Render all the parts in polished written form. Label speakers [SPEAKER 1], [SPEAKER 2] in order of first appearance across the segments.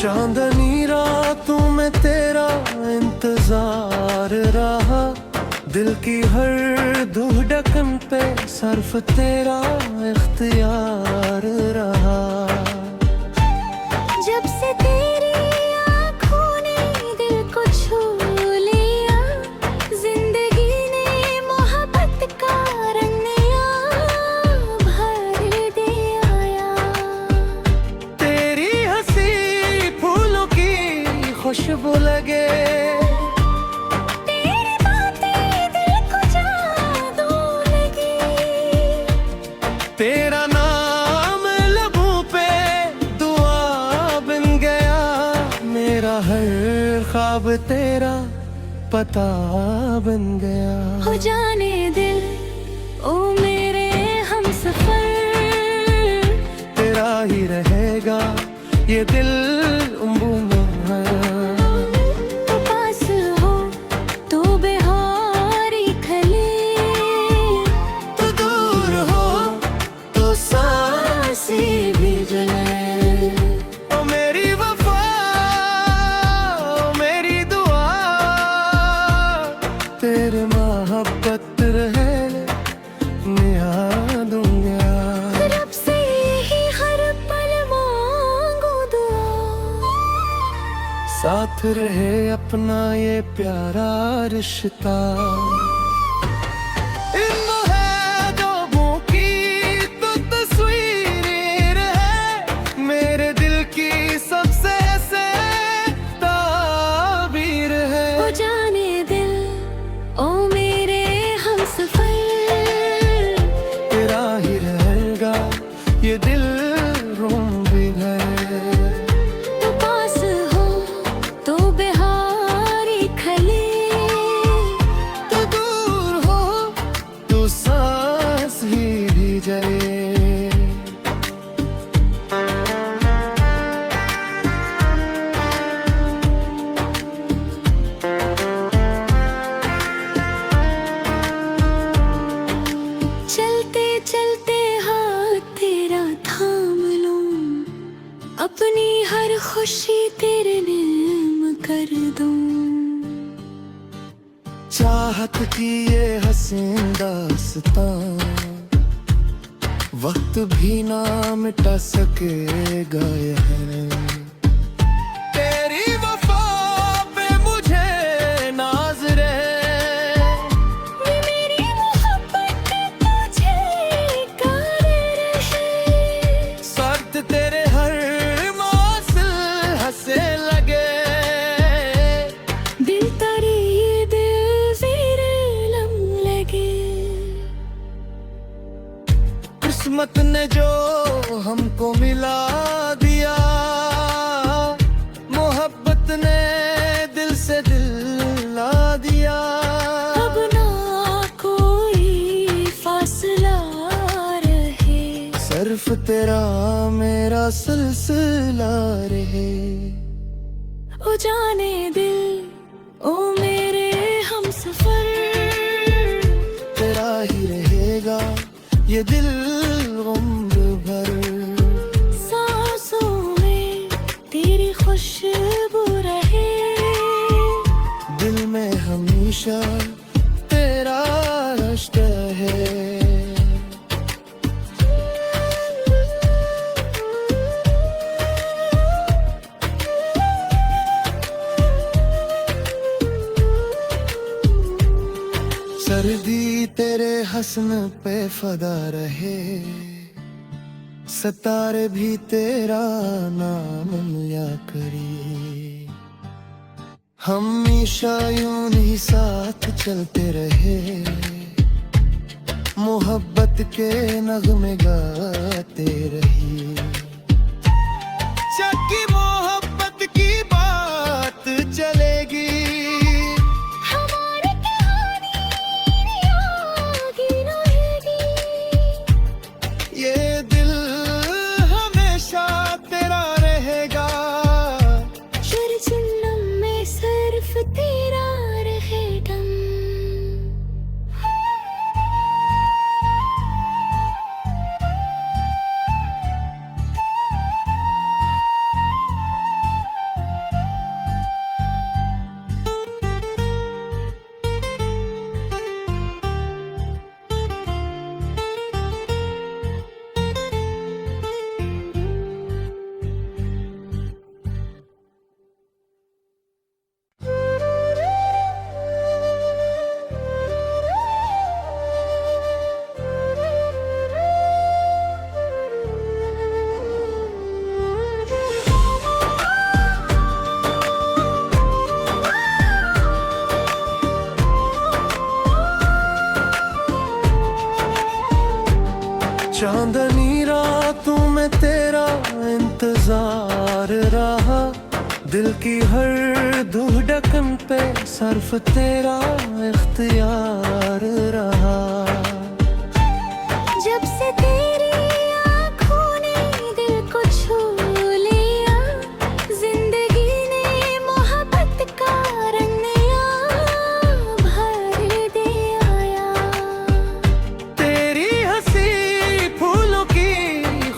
[SPEAKER 1] चांदनी रातों में तेरा इंतजार रहा, दिल की हर धुड़कन पे सिर्फ तेरा इख्तियार रहा।
[SPEAKER 2] जब से तेरी आँखों ने दिल को छू लिया, जिंदगी ने मोहब्बत का रंग नया भर दिया।
[SPEAKER 1] तेरी हंसी फूलों की खुशबू लगे,
[SPEAKER 2] तेरी बातें दिल को जादू लगी।
[SPEAKER 1] तेरा नाम लबों पे दुआ बन गया, मेरा हर ख्वाब तेरा पता बन गया।
[SPEAKER 2] हो जाने दिल ओ मेरे हमसफर,
[SPEAKER 1] तेरा ही रहेगा ये दिल उम्र भर।
[SPEAKER 2] तो पास हो तो बेहारी खले,
[SPEAKER 1] तो दूर हो तो सांसें भी जले। ओ मेरी वफा, ओ मेरी दुआ, तेरे मोहब्बत रहे मैं याद दूंगा।
[SPEAKER 2] रब से यही हर पल मांगू दुआ,
[SPEAKER 1] साथ रहे अपना ये प्यारा रिश्ता। इन मुहाबों की तो तस्वीर है, मेरे दिल की सबसे से ताबीर है।
[SPEAKER 2] हो जाने दिल ओ मेरे हमसफर,
[SPEAKER 1] तेरा ही रहेगा ये दिल रूम भी है।
[SPEAKER 2] तो पास हो तो बेहारी खले,
[SPEAKER 1] तो दूर हो तो सांस ही भी जले।
[SPEAKER 2] चलते चलते हाथ तेरा थाम लूं, अपनी हर खुशी तेरे नाम कर दूं।
[SPEAKER 1] चाहत की ये हसीन दास्तां वक्त भी ना मिटा सकेगा यह। तेरी वफा पे मुझे नाज रहे,
[SPEAKER 2] ये मेरी मोहब्बत तुझे कर रहे।
[SPEAKER 1] सर्द तेरे हर मौसम हंसे लगे।
[SPEAKER 2] दिल तारी दिल ज़ेरे लम लगे।
[SPEAKER 1] किस्मत ने जो हमको मिला दिया, मोहब्बत ने दिल से दिल ला दिया।
[SPEAKER 2] अब ना कोई फासला रहे,
[SPEAKER 1] सिर्फ तेरा मेरा सिलसिला रहे।
[SPEAKER 2] ओ जाने दिल ओ मेरे हमसफर,
[SPEAKER 1] तेरा ही रहेगा ये दिल उम्र भर।
[SPEAKER 2] सांसों में तेरी खुशबू रहे,
[SPEAKER 1] दिल में हमेशा तेरा रिश्ता है। सर्दी तेरे हसन पे फदा रहे, सितारे भी तेरा नाम लिया करी। हमेशा यूं ही साथ चलते रहे, मोहब्बत के नगमे गाते रही। चक्की मोहब्बत की बात चलेगी,
[SPEAKER 2] हमारी कहानी आगे रहेगी।
[SPEAKER 1] ये दिल हमेशा तेरा रहेगा।
[SPEAKER 2] शुरू जन्म में सिर्फ तेरा रहे दम।
[SPEAKER 1] चांदनी रातों में तेरा इंतजार रहा, दिल की हर धुड़कन पे सिर्फ तेरा इख्तियार रहा।
[SPEAKER 2] जब से तेरी आँखों ने दिल को छू लिया, जिंदगी ने मोहब्बत का रंग नया भर दिया।
[SPEAKER 1] तेरी हंसी फूलों की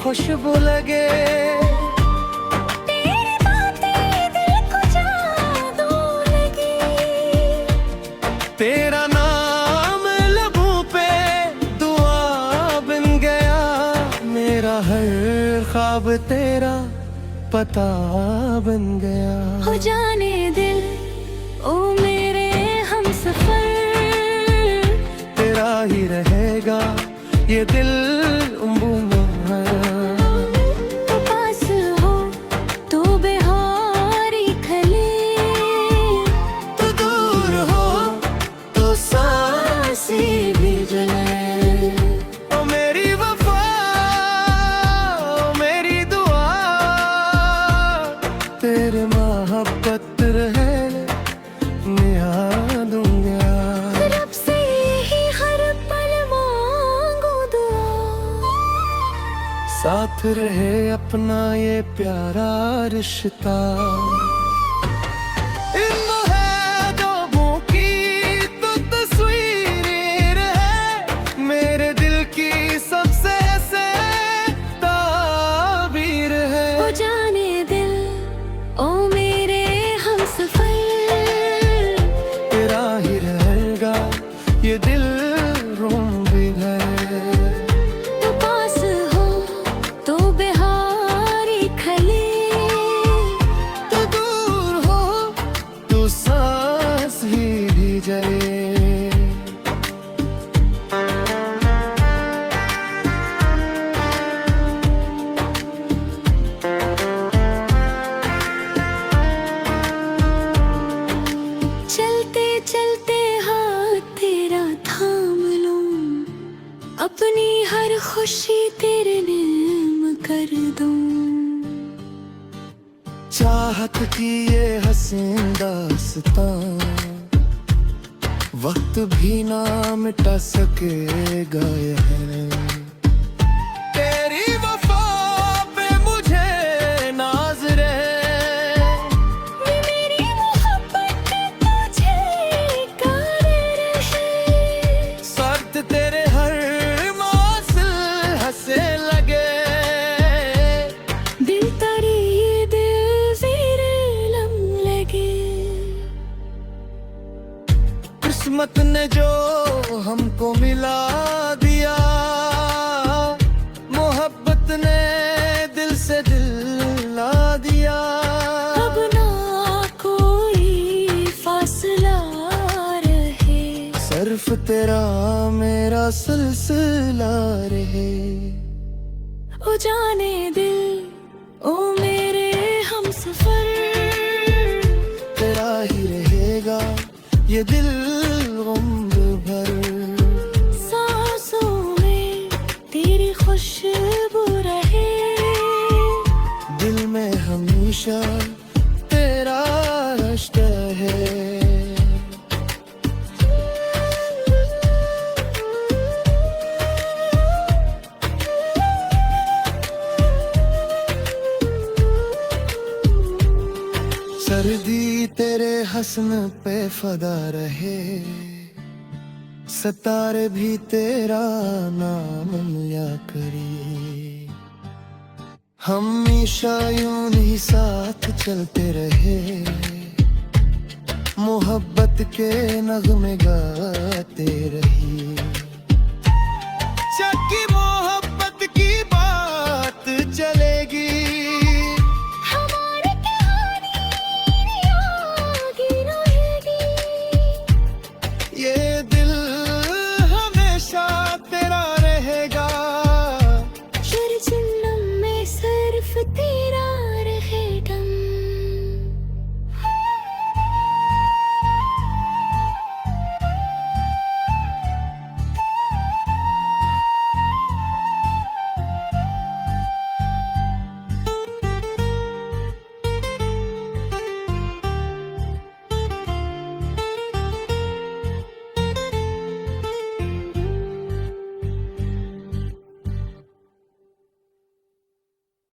[SPEAKER 1] खुशबू लगे,
[SPEAKER 2] तेरी बातें दिल को जादू लगी।
[SPEAKER 1] तेरा नाम लबों पे दुआ बन गया, मेरा हर ख्वाब तेरा पता बन गया।
[SPEAKER 2] हो जाने दिल ओ मेरे हमसफर,
[SPEAKER 1] तेरा ही रहेगा ये दिल उम्र भर।
[SPEAKER 2] तो पास हो तो बेहारी खले,
[SPEAKER 1] तो दूर हो तो सांसें भी जले। ओ मेरी वफा, ओ मेरी दुआ, तेरे मोहब्बत रहे निहा दूंगा।
[SPEAKER 2] रब से यही हर पल मांगू दुआ,
[SPEAKER 1] साथ रहे अपना ये प्यारा रिश्ता। इन मुहाबों की तो तस्वीर है, मेरे दिल की सबसे से ताबीर है।
[SPEAKER 2] हो जाने दिल ओ मेरे हमसफर,
[SPEAKER 1] तेरा ही रहेगा ये दिल उम्र भर।
[SPEAKER 2] तो पास हो तो बेहारी खले,
[SPEAKER 1] तो दूर हो तो सांस ही भी जले।
[SPEAKER 2] चलते चलते हाथ तेरा थाम लूं, अपनी हर खुशी तेरे नाम कर दूं।
[SPEAKER 1] चाहत की ये हसीन दास्तां वक्त भी ना मिटा सकेगा यह। तेरी वफा पे मुझे नाज रहे,
[SPEAKER 2] ये मेरी मोहब्बत तुझे कर रहे।
[SPEAKER 1] शर्त तेरे हर मौसल हंसे लगे।
[SPEAKER 2] दिल तारी दिल ज़ेरे लम लगे।
[SPEAKER 1] किस्मत ने जो हमको मिला दिया, मोहब्बत ने दिल से दिल ला दिया।
[SPEAKER 2] अब ना कोई फासला रहे,
[SPEAKER 1] सिर्फ तेरा मेरा सिलसिला रहे।
[SPEAKER 2] ओ जाने दिल ओ मेरे हमसफर,
[SPEAKER 1] तेरा ही रहेगा ये दिल उम्र भर।
[SPEAKER 2] सांसों में तेरी खुशबू रहे,
[SPEAKER 1] दिल में हमेशा तेरा रिश्ता है। सर्दी तेरे हसन पे फदा रहे, सितारे भी तेरा नाम लिया करी। हमेशा यूं ही साथ चलते रहे, मोहब्बत के नगमे गाते रही।